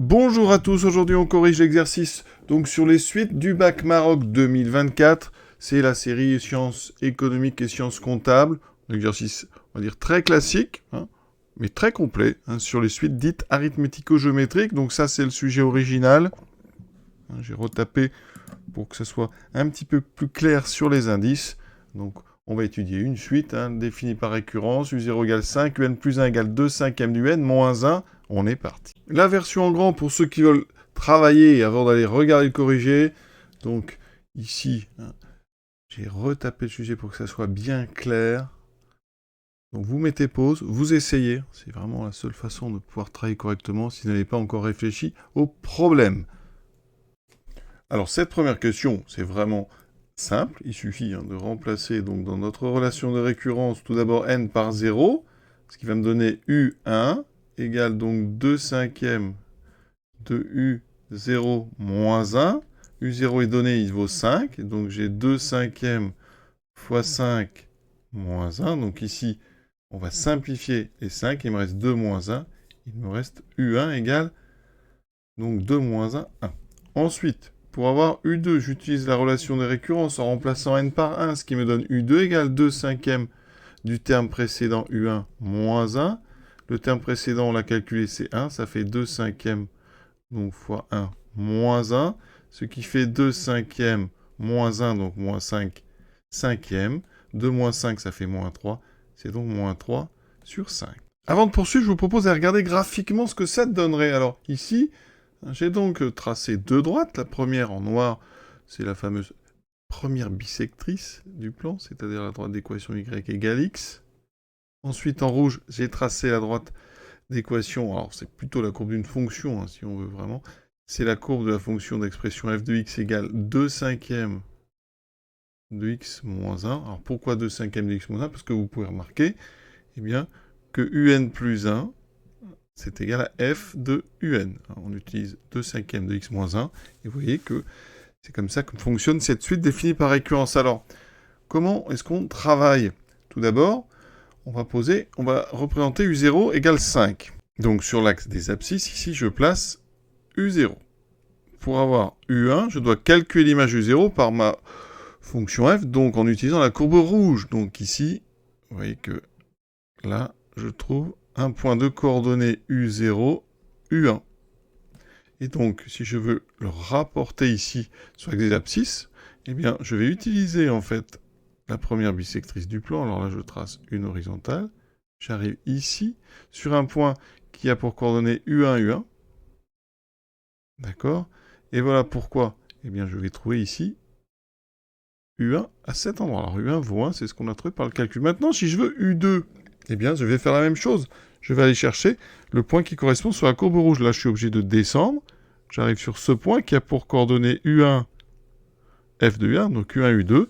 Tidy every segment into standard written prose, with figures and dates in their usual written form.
Bonjour à tous, aujourd'hui on corrige l'exercice donc sur les suites du bac Maroc 2024. C'est la série sciences économiques et sciences comptables. Un exercice, on va dire, très classique, mais très complet, sur les suites dites arithmético-géométriques. Donc ça c'est le sujet original. J'ai retapé pour que ce soit un petit peu plus clair sur les indices. Donc on va étudier une suite définie par récurrence. U0 égale 5, UN plus 1 égale 2 cinquièmes du N, moins 1. On est parti. La version en grand pour ceux qui veulent travailler avant d'aller regarder le corrigé. Donc ici, j'ai retapé le sujet pour que ça soit bien clair. Donc vous mettez pause, vous essayez. C'est vraiment la seule façon de pouvoir travailler correctement si vous n'avez pas encore réfléchi au problème. Alors cette première question, c'est vraiment simple. Il suffit de remplacer donc dans notre relation de récurrence tout d'abord n par 0, ce qui va me donner U1 égale donc 2 cinquièmes de U0 moins 1. U0 est donné, il vaut 5. Donc j'ai 2 cinquièmes fois 5 moins 1. Donc ici, on va simplifier les 5. Il me reste 2 moins 1. Il me reste U1 égale donc 2 moins 1, 1. Ensuite, pour avoir U2, j'utilise la relation de récurrence en remplaçant n par 1, ce qui me donne U2 égale 2 cinquièmes du terme précédent U1 moins 1. Le terme précédent, on l'a calculé, c'est 1. Ça fait 2 cinquièmes donc fois 1 moins 1, ce qui fait 2 cinquièmes moins 1, donc moins 5 cinquièmes. 2 moins 5, ça fait moins 3. C'est donc moins 3 sur 5. Avant de poursuivre, je vous propose de regarder graphiquement ce que ça donnerait. Alors ici, j'ai donc tracé deux droites. La première en noir, c'est la fameuse première bisectrice du plan, c'est-à-dire la droite d'équation y égale x. Ensuite, en rouge, j'ai tracé la droite d'équation, alors c'est plutôt la courbe d'une fonction, si on veut vraiment. C'est la courbe de la fonction d'expression f de x égale 2 cinquièmes de x moins 1. Alors pourquoi 2 cinquièmes de x moins 1 ? Parce que vous pouvez remarquer que un plus 1, c'est égal à f de un. Alors, on utilise 2 cinquièmes de x moins 1, et vous voyez que c'est comme ça que fonctionne cette suite définie par récurrence. Alors, comment est-ce qu'on travaille ? Tout d'abord, on va représenter U0 égale 5. Donc sur l'axe des abscisses, ici, je place U0. Pour avoir U1, je dois calculer l'image U0 par ma fonction f, donc en utilisant la courbe rouge. Donc ici, vous voyez que là, je trouve un point de coordonnées U0, U1. Et donc, si je veux le rapporter ici sur l'axe des abscisses, eh bien, je vais utiliser en fait la première bisectrice du plan. Alors là, je trace une horizontale. J'arrive ici, sur un point qui a pour coordonnées U1, U1. D'accord ? Et voilà pourquoi. Eh bien, je vais trouver ici U1 à cet endroit. Alors U1 vaut 1, c'est ce qu'on a trouvé par le calcul. Maintenant, si je veux U2, eh bien, je vais faire la même chose. Je vais aller chercher le point qui correspond sur la courbe rouge. Là, je suis obligé de descendre. J'arrive sur ce point qui a pour coordonnées U1, F de U1, donc U1, U2.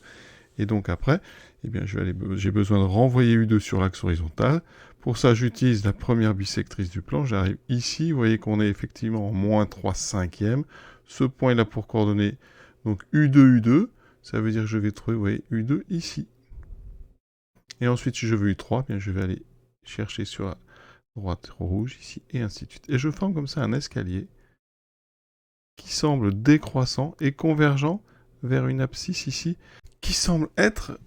Et donc après, eh bien, j'ai besoin de renvoyer U2 sur l'axe horizontal. Pour ça, j'utilise la première bisectrice du plan. J'arrive ici. Vous voyez qu'on est effectivement en moins 3 cinquièmes. Ce point est là pour coordonner donc U2, U2. Ça veut dire que je vais trouver, vous voyez, U2 ici. Et ensuite, si je veux U3, eh bien, je vais aller chercher sur la droite rouge ici, et ainsi de suite. Et je forme comme ça un escalier qui semble décroissant et convergent vers une abscisse ici, qui semble être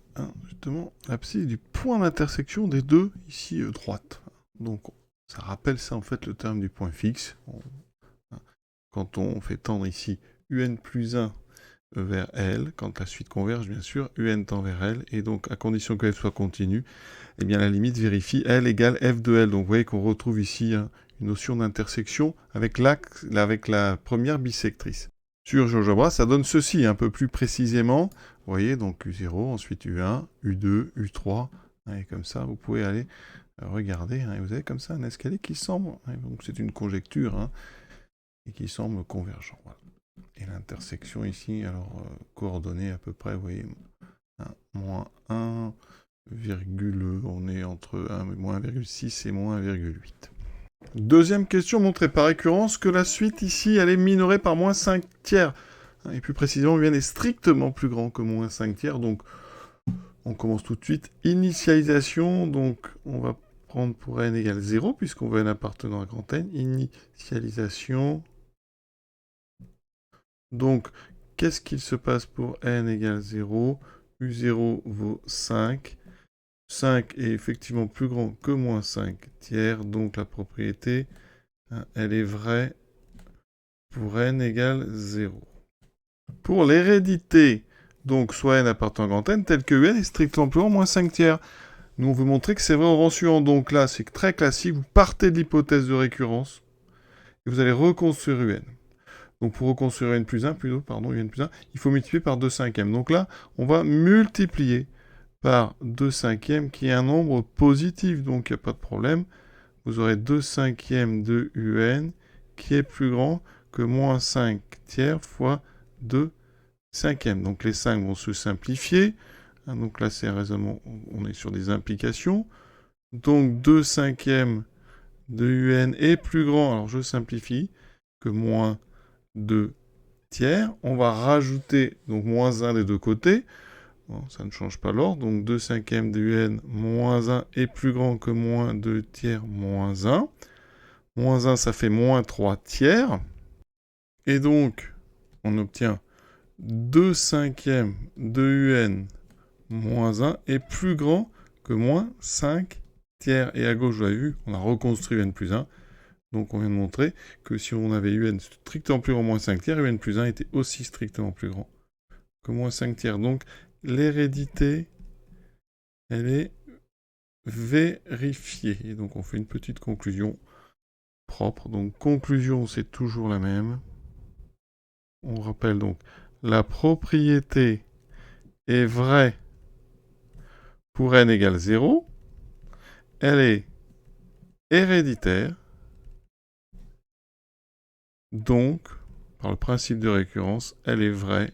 justement l'abscisse du point d'intersection des deux ici droites. Donc ça rappelle ça en fait le terme du point fixe. Quand on fait tendre ici un plus 1 vers L, quand la suite converge bien sûr, un tend vers L, et donc à condition que F soit continu, eh bien la limite vérifie L égale F de L. Donc vous voyez qu'on retrouve ici une notion d'intersection avec la première bisectrice. Sur GeoGebra, ça donne ceci un peu plus précisément. Vous voyez, donc U0, ensuite U1, U2, U3, et comme ça, vous pouvez aller regarder, et vous avez comme ça un escalier qui semble, donc c'est une conjecture, et qui semble convergent. Voilà. Et l'intersection ici, alors coordonnées à peu près, vous voyez, moins 1, on est entre moins 1,6 et moins 1,8. Deuxième question, montrée par récurrence que la suite ici, elle est minorée par moins 5 tiers. Et plus précisément, UN est strictement plus grand que moins 5 tiers. Donc, on commence tout de suite. Initialisation, donc on va prendre pour n égale 0, puisqu'on veut n appartenant à grand N. Initialisation Donc, qu'est-ce qu'il se passe pour n égale 0? U0 vaut 5. 5 est effectivement plus grand que moins 5 tiers, donc la propriété, hein, elle est vraie pour n égale 0. Pour l'hérédité, donc soit n appartenant à grand N, tel que un est strictement plus grand moins 5 tiers. Nous, on veut montrer que c'est vrai en rang suivant. Donc là, c'est très classique. Vous partez de l'hypothèse de récurrence et vous allez reconstruire un. Donc pour reconstruire un plus 1, il faut multiplier par 2 cinquièmes. Donc là, on va multiplier par 2 cinquièmes qui est un nombre positif. Donc il n'y a pas de problème. Vous aurez 2 cinquièmes de un qui est plus grand que moins 5 tiers fois 2 cinquièmes. Donc les 5 vont se simplifier. Donc là, c'est un raisonnement, on est sur des implications. Donc 2 cinquièmes de un est plus grand, alors je simplifie, que moins 2 tiers. On va rajouter donc moins 1 des deux côtés. Bon, ça ne change pas l'ordre. Donc 2 cinquièmes de un moins 1 est plus grand que moins 2 tiers moins 1. Moins 1, ça fait moins 3 tiers. Et donc, on obtient 2 cinquièmes de un moins 1 est plus grand que moins 5 tiers. Et à gauche, vous l'avez vu, on a reconstruit un plus 1. Donc on vient de montrer que si on avait un strictement plus grand moins 5 tiers, un plus 1 était aussi strictement plus grand que moins 5 tiers. Donc l'hérédité, elle est vérifiée. Et donc on fait une petite conclusion propre. Donc conclusion, c'est toujours la même. On rappelle donc, la propriété est vraie pour n égale 0. Elle est héréditaire. Donc, par le principe de récurrence, elle est vraie,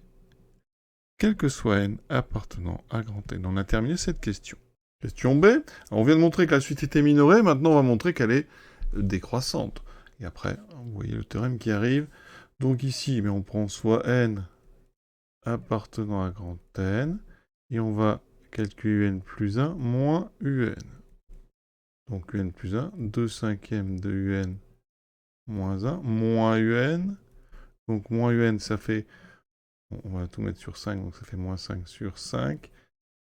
quel que soit n appartenant à grand N. On a terminé cette question. Question B. Alors, on vient de montrer que la suite était minorée, maintenant on va montrer qu'elle est décroissante. Et après, vous voyez le théorème qui arrive. Donc ici, on prend soit n appartenant à grand N, et on va calculer un plus 1 moins un. Donc un plus 1, 2 cinquièmes de un moins 1, moins un. Donc moins un, ça fait, on va tout mettre sur 5, donc ça fait moins 5 sur 5.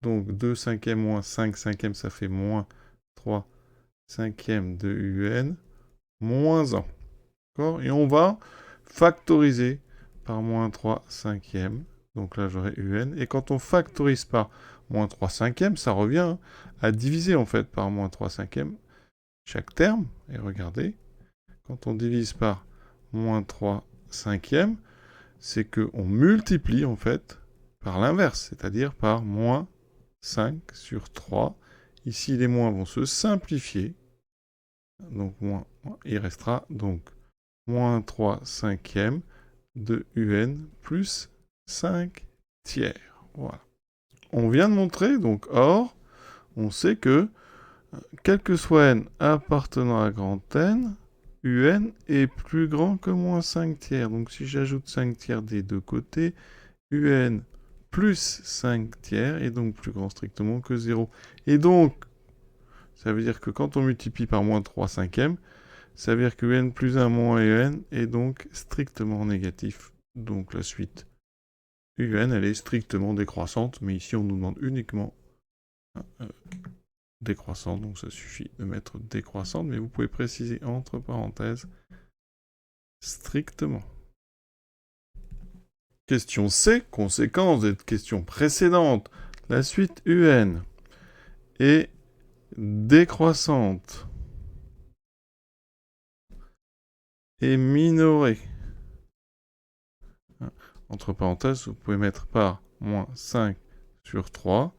Donc 2 cinquièmes moins 5 cinquièmes, ça fait moins 3 cinquièmes de un moins 1. D'accord? Et on va factoriser par moins 3 cinquièmes. Donc là, j'aurai un. Et quand on factorise par moins 3 cinquièmes, ça revient à diviser en fait par moins 3 cinquièmes chaque terme. Et regardez, quand on divise par moins 3 cinquièmes, c'est qu'on multiplie en fait par l'inverse, c'est-à-dire par moins 5 sur 3. Ici, les moins vont se simplifier. Donc, moins, il restera donc moins 3 cinquièmes de un plus 5 tiers. Voilà. On vient de montrer, donc, or, on sait que, quel que soit n appartenant à grand N, un est plus grand que moins 5 tiers. Donc, si j'ajoute 5 tiers des deux côtés, un plus 5 tiers est donc plus grand strictement que 0. Et donc, ça veut dire que quand on multiplie par moins 3 cinquièmes, ça veut dire que n plus 1 moins un est donc strictement négatif. Donc la suite un, elle est strictement décroissante, mais ici on nous demande uniquement décroissante, donc ça suffit de mettre décroissante, mais vous pouvez préciser entre parenthèses strictement. Question C, conséquence de cette question précédente. La suite un est décroissante et minorée. Entre parenthèses, vous pouvez mettre par moins 5 sur 3.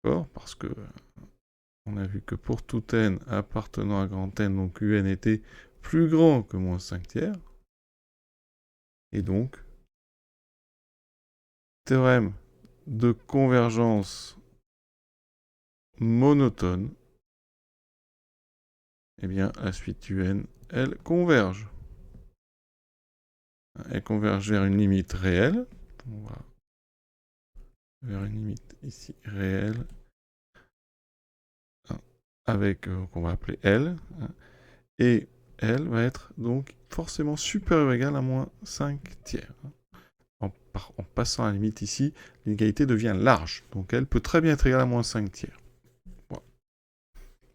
D'accord? Parce que on a vu que pour tout n appartenant à grand N, donc un était plus grand que moins 5 tiers. Et donc, théorème de convergence monotone, eh bien, la suite un, elle converge. Elle converge vers une limite réelle. On va vers une limite ici réelle, avec qu'on va appeler L. Et elle va être donc forcément supérieure ou égale à moins 5 tiers. En passant à la limite ici, l'inégalité devient large. Donc elle peut très bien être égale à moins 5 tiers. Voilà.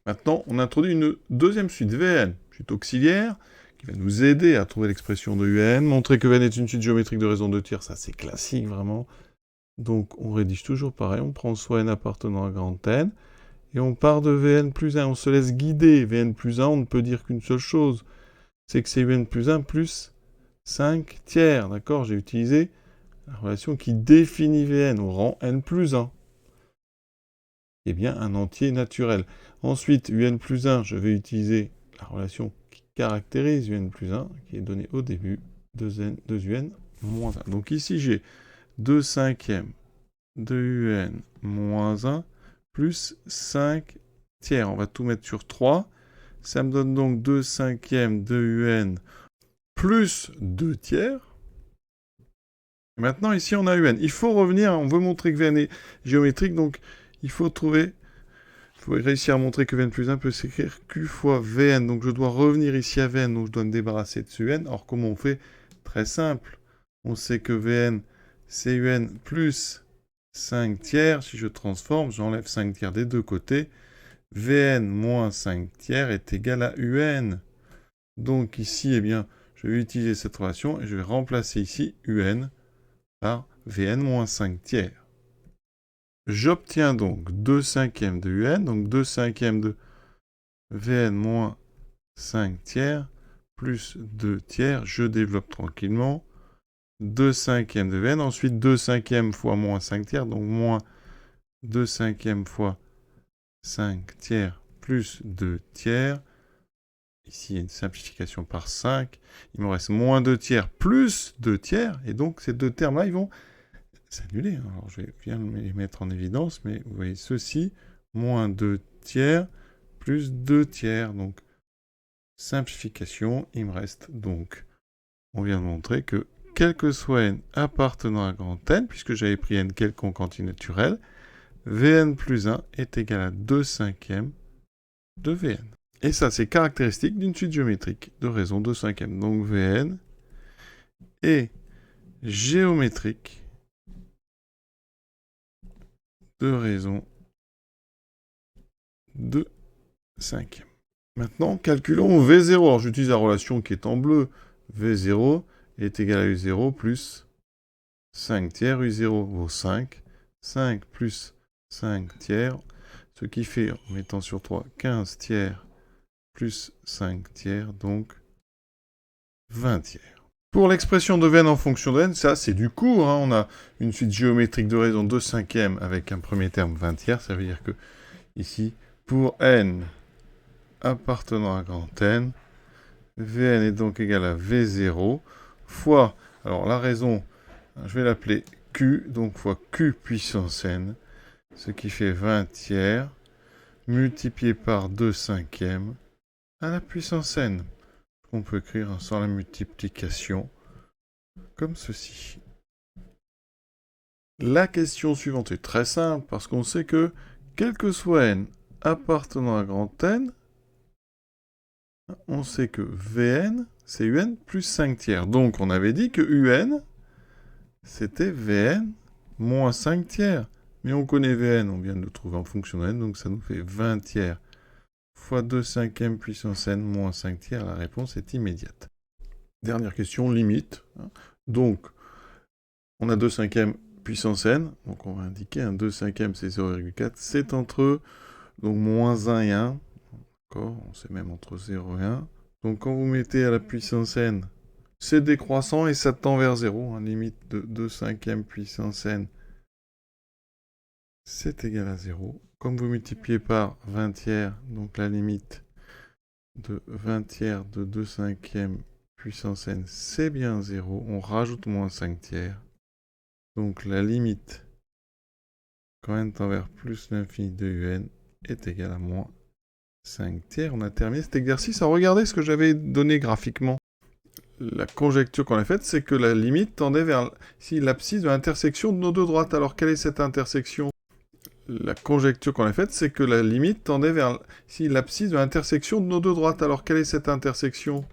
Maintenant, on introduit une deuxième suite, Vn, suite auxiliaire, qui va nous aider à trouver l'expression de Un. Montrer que Vn est une suite géométrique de raison 2 tiers, ça c'est classique vraiment. Donc on rédige toujours pareil, on prend soit n appartenant à grand N, et on part de Vn plus 1, on se laisse guider. Vn plus 1, on ne peut dire qu'une seule chose, c'est que c'est Un plus 1 plus 5 tiers, d'accord? J'ai utilisé la relation qui définit Vn au rang n plus 1. Eh bien, un entier naturel. Ensuite, Un plus 1, je vais utiliser la relation qui caractérise Un plus 1, qui est donnée au début, 2Un moins 1. Donc ici, j'ai 2 cinquièmes de Un moins 1 plus 5 tiers. On va tout mettre sur 3. Ça me donne donc 2 cinquièmes de Un plus 2 tiers. Et maintenant, ici, on a Un. Il faut revenir, on veut montrer que Vn est géométrique, donc il faut réussir à montrer que Vn plus 1 peut s'écrire Q fois Vn. Donc je dois revenir ici à Vn, donc je dois me débarrasser de ce Un. Alors comment on fait? Très simple. On sait que Vn, c'est Un plus 5 tiers. Si je transforme, j'enlève 5 tiers des deux côtés. Vn moins 5 tiers est égal à Un. Donc ici, eh bien, je vais utiliser cette relation et je vais remplacer ici Un par Vn moins 5 tiers. J'obtiens donc 2 cinquièmes de Un, donc 2 cinquièmes de Vn moins 5 tiers, plus 2 tiers, je développe tranquillement, 2 cinquièmes de Vn, ensuite 2 cinquièmes fois moins 5 tiers, donc moins 2 cinquièmes fois 5 tiers, plus 2 tiers, ici il y a une simplification par 5, il me reste moins 2 tiers, plus 2 tiers, et donc ces deux termes-là, ils vont s'annuler. Alors je vais bien les mettre en évidence, mais vous voyez ceci, moins 2 tiers, plus 2 tiers. Donc, simplification, il me reste donc, on vient de montrer que, quel que soit n appartenant à grand N, puisque j'avais pris n quelconque antinaturel, Vn plus 1 est égal à 2 cinquièmes de Vn. Et ça, c'est caractéristique d'une suite géométrique de raison 2 cinquièmes. Donc Vn est géométrique de raison 2 cinquièmes. Maintenant, calculons V0. Alors, j'utilise la relation qui est en bleu. V0 est égal à U0 plus 5 tiers. U0 vaut 5. 5 plus 5 tiers. Ce qui fait, en mettant sur 3, 15 tiers plus 5 tiers, donc 20 tiers. Pour l'expression de Vn en fonction de n, ça c'est du court. Hein. On a une suite géométrique de raison 2 cinquièmes avec un premier terme 20 tiers. Ça veut dire que ici, pour n appartenant à grand N, Vn est donc égal à V0 fois, alors la raison, je vais l'appeler Q, donc fois Q puissance n, ce qui fait 20 tiers, multiplié par 2 cinquièmes à la puissance n. On peut écrire sans la multiplication, comme ceci. La question suivante est très simple, parce qu'on sait que, quel que soit n appartenant à grand N, on sait que Vn, c'est Un plus 5 tiers. Donc, on avait dit que Un, c'était Vn moins 5 tiers. Mais on connaît Vn, on vient de le trouver en fonction de n, donc ça nous fait 20 tiers fois 2 cinquièmes puissance n moins 5 tiers. La réponse est immédiate. Dernière question, limite. Donc, on a 2 cinquièmes puissance n, donc on va indiquer un 2 cinquièmes, c'est 0,4. C'est entre donc moins 1 et 1. D'accord, on sait même entre 0 et 1. Donc quand vous mettez à la puissance n, c'est décroissant et ça tend vers 0. Hein, limite de 2 cinquièmes puissance n, c'est égal à 0. Comme vous multipliez par 20 tiers, donc la limite de 20 tiers de 2 cinquièmes puissance n, c'est bien 0. On rajoute moins 5 tiers. Donc la limite, quand n tend vers plus l'infini de un, est égale à moins 5 tiers. On a terminé cet exercice. Alors regardez ce que j'avais donné graphiquement. La conjecture qu'on a faite, c'est que la limite tendait vers ici l'abscisse de l'intersection de nos deux droites. Alors quelle est cette intersection? la conjecture qu'on a faite, c'est que la limite tendait vers ici l'abscisse de l'intersection de nos deux droites. Alors, quelle est cette intersection?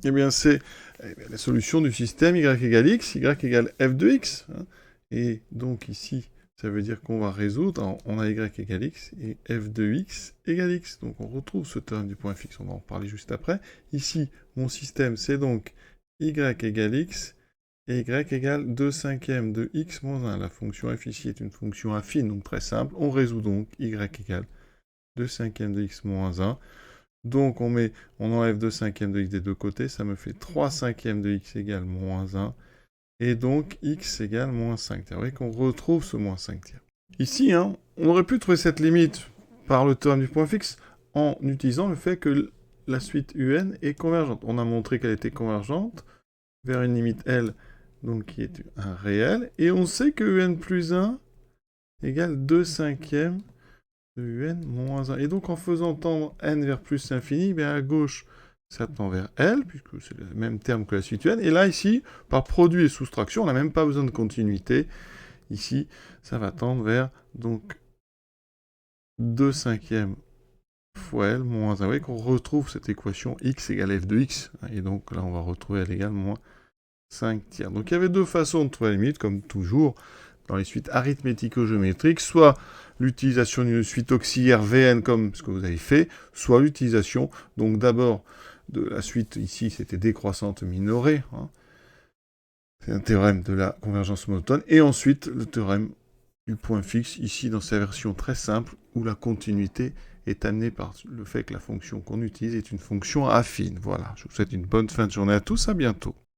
Eh bien, c'est la solution du système y égale x, y égale f de x. Hein. Et donc ici, ça veut dire qu'on va résoudre, on a y égale x, et f de x égale x. Donc on retrouve ce terme du point fixe, on va en parler juste après. Ici, mon système, c'est donc y égale x, et y égale 2/5 de x moins 1. La fonction f ici est une fonction affine, donc très simple. On résout donc y égale 2/5 de x moins 1. Donc on enlève 2/5 de x des deux côtés, ça me fait 3/5 de x égale moins 1. Et donc x égale moins 5 tiers. Vous voyez qu'on retrouve ce moins 5 tiers. Ici, hein, on aurait pu trouver cette limite par le théorème du point fixe en utilisant le fait que la suite un est convergente. On a montré qu'elle était convergente vers une limite L, donc qui est un réel, et on sait que un plus 1 égale 2/5 de un moins 1. Et donc en faisant tendre n vers plus l'infini, bien à gauche, ça tend vers L, puisque c'est le même terme que la suite UN. Et là, ici, par produit et soustraction, on n'a même pas besoin de continuité. Ici, ça va tendre vers, donc, 2/5 fois L moins 1. Vous voyez qu'on retrouve cette équation x égale f de x. Et donc là, on va retrouver L égale moins 5 tiers. Donc il y avait deux façons de trouver la limite, comme toujours, dans les suites arithmético-géométriques, soit l'utilisation d'une suite auxiliaire Vn comme ce que vous avez fait, soit l'utilisation, donc d'abord, de la suite, ici, c'était décroissante minorée, hein. C'est un théorème de la convergence monotone, et ensuite, le théorème du point fixe, ici, dans sa version très simple, où la continuité est amenée par le fait que la fonction qu'on utilise est une fonction affine. Voilà, je vous souhaite une bonne fin de journée à tous, à bientôt.